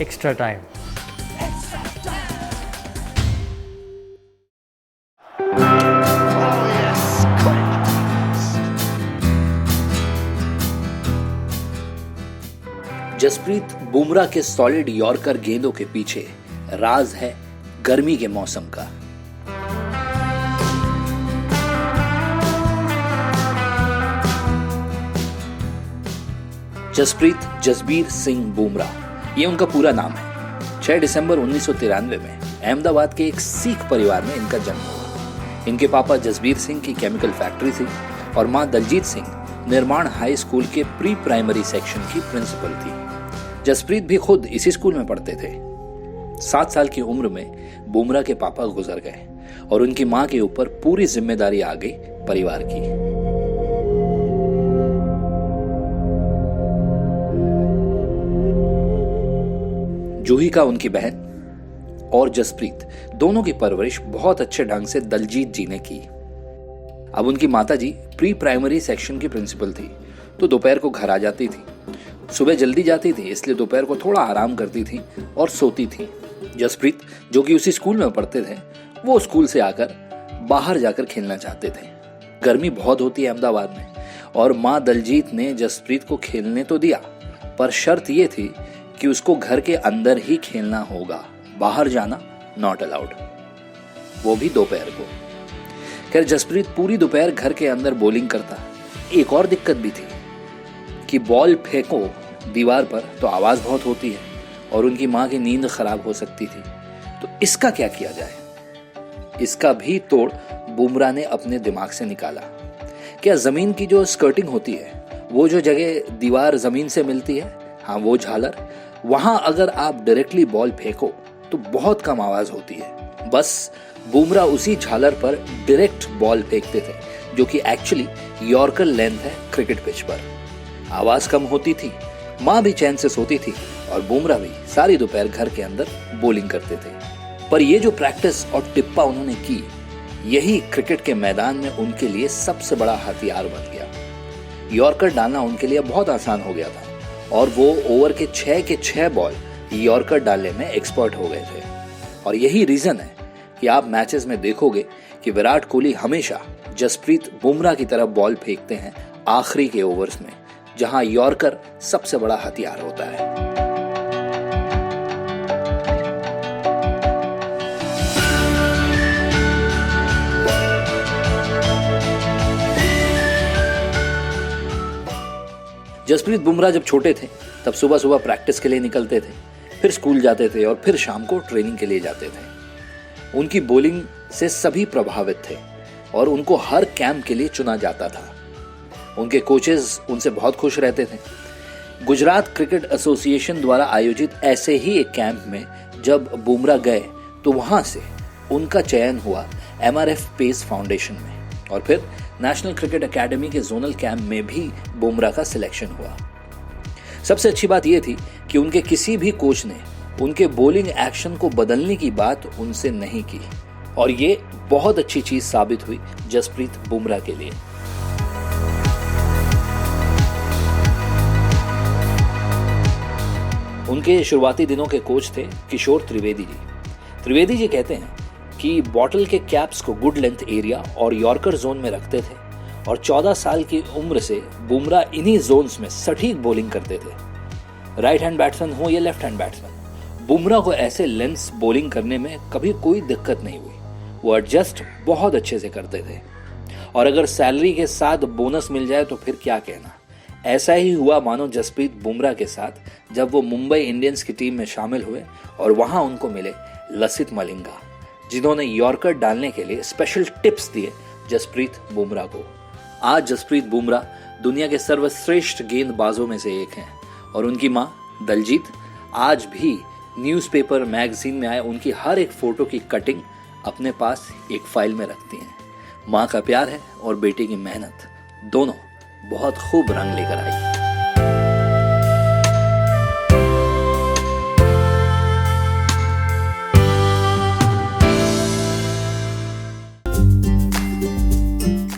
extra time. Jasprit Bumrah के solid yorker गेंदों के पीछे राज है गर्मी के मौसम का। जसप्रीत जसबीर सिंह बुमराह, ये उनका पूरा नाम है। 6 दिसंबर 1993 में अहमदाबाद के एक सिख परिवार में इनका जन्म हुआ। इनके पापा जसबीर सिंह की केमिकल फैक्ट्री थी और मां दलजीत सिंह निर्माण हाई स्कूल के प्री प्राइमरी सेक्शन की प्रिंसिपल थी। जसप्रीत भी खुद इसी स्कूल में पढ़ते थे। 7 साल की उम्र में बुमराह के पापा गुजर गए और उनकी मां के ऊपर पूरी जिम्मेदारी आ गई परिवार की। जूही का उनकी बहन और जसप्रीत दोनों की परवरिश बहुत अच्छे ढंग से दलजीत जी ने की। अब उनकी माताजी प्री प्राइमरी सेक्शन की प्रिंसिपल थी, तो दोपहर को घर आ जाती थी। सुबह जल्दी जाती थी, इसलिए दोपहर को थोड़ा आराम करती थी और सोती थी। जसप्रीत, जो कि उसी स्कूल में पढ़ते थे, वो स्कूल से आकर बाहर जाकर खेलना चाहते थे। गर्मी बहुत होती है अहमदाबाद में और माँ दलजीत ने जसप्रीत को खेलने तो दिया, पर शर्त ये थी कि उसको घर के अंदर ही खेलना होगा, बाहर जाना नॉट अलाउड, वो भी दोपहर को। खैर, जसप्रीत पूरी दोपहर घर के अंदर बॉलिंग करता। एक और दिक्कत भी थी कि बॉल फेंको दीवार पर तो आवाज बहुत होती है और उनकी मां की नींद खराब हो सकती थी। तो इसका क्या किया जाए? इसका भी तोड़ बुमराह ने अपने दिमाग से निकाला। क्या जमीन की जो स्कर्टिंग होती है, वो जो जगह दीवार जमीन से मिलती है, हाँ वो झालर, वहां अगर आप डायरेक्टली बॉल फेंको तो बहुत कम आवाज होती है। बस बुमराह उसी झालर पर डायरेक्ट बॉल फेंकते थे, जो कि एक्चुअली यॉर्कर लेंथ है क्रिकेट पिच पर। आवाज कम होती थी, मां भी चैन से सोती थी और बुमराह भी सारी दोपहर घर के अंदर बॉलिंग करते थे। पर ये जो प्रैक्टिस और टिप्पा उन्होंने की, यही क्रिकेट के मैदान में उनके लिए सबसे बड़ा हथियार बन गया। यॉर्कर डालना उनके लिए बहुत आसान हो गया था और वो ओवर के 6 बॉल यॉर्कर डालने में एक्सपर्ट हो गए थे। और यही रीजन है कि आप मैचेस में देखोगे कि विराट कोहली हमेशा जसप्रीत बुमराह की तरफ बॉल फेंकते हैं आखिरी के ओवर्स में, जहां यॉर्कर सबसे बड़ा हथियार होता है। जसप्रीत बुमराह जब छोटे थे तब सुबह सुबह प्रैक्टिस के लिए निकलते थे, फिर स्कूल जाते थे और फिर शाम को ट्रेनिंग के लिए जाते थे। उनकी बॉलिंग से सभी प्रभावित थे और उनको हर कैंप के लिए चुना जाता था। उनके कोचेस उनसे बहुत खुश रहते थे। गुजरात क्रिकेट एसोसिएशन द्वारा आयोजित ऐसे ही एक कैंप में जब बुमराह गए तो वहां से उनका चयन हुआ MRF पेस फाउंडेशन में और फिर नेशनल क्रिकेट एकेडमी के जोनल कैंप में भी बुमराह का सिलेक्शन हुआ। सबसे अच्छी बात यह थी कि उनके किसी भी कोच ने उनके बॉलिंग एक्शन को बदलने की बात उनसे नहीं की और ये बहुत अच्छी चीज साबित हुई जसप्रीत बुमराह के लिए। उनके शुरुआती दिनों के कोच थे किशोर त्रिवेदी जी। त्रिवेदी जी कहते हैं कि बॉटल के कैप्स को गुड लेंथ एरिया और यॉर्कर जोन में रखते थे और 14 साल की उम्र से बुमराह इन्हीं जोन्स में सटीक बॉलिंग करते थे। राइट हैंड बैट्समैन हो या लेफ्ट हैंड बैट्समैन, बुमराह को ऐसे लेंथ बॉलिंग करने में कभी कोई दिक्कत नहीं हुई। वो एडजस्ट बहुत अच्छे से करते थे और अगर सैलरी के साथ बोनस मिल जाए तो फिर क्या कहना। ऐसा ही हुआ मानो जसप्रीत बुमराह के साथ जब वो मुंबई इंडियंस की टीम में शामिल हुए और वहां उनको मिले लसित मलिंगा, जिन्होंने यॉर्कर डालने के लिए स्पेशल टिप्स दिए जसप्रीत बुमराह को। आज जसप्रीत बुमराह दुनिया के सर्वश्रेष्ठ गेंदबाजों में से एक हैं और उनकी मां दलजीत आज भी न्यूज़पेपर मैगजीन में आए उनकी हर एक फोटो की कटिंग अपने पास एक फाइल में रखती हैं। मां का प्यार है और बेटे की मेहनत दोनों बहुत खूब रंग लेकर आई।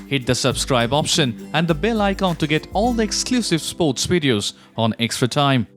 Hit the subscribe option and the bell icon to get all the exclusive sports videos on Extra Time.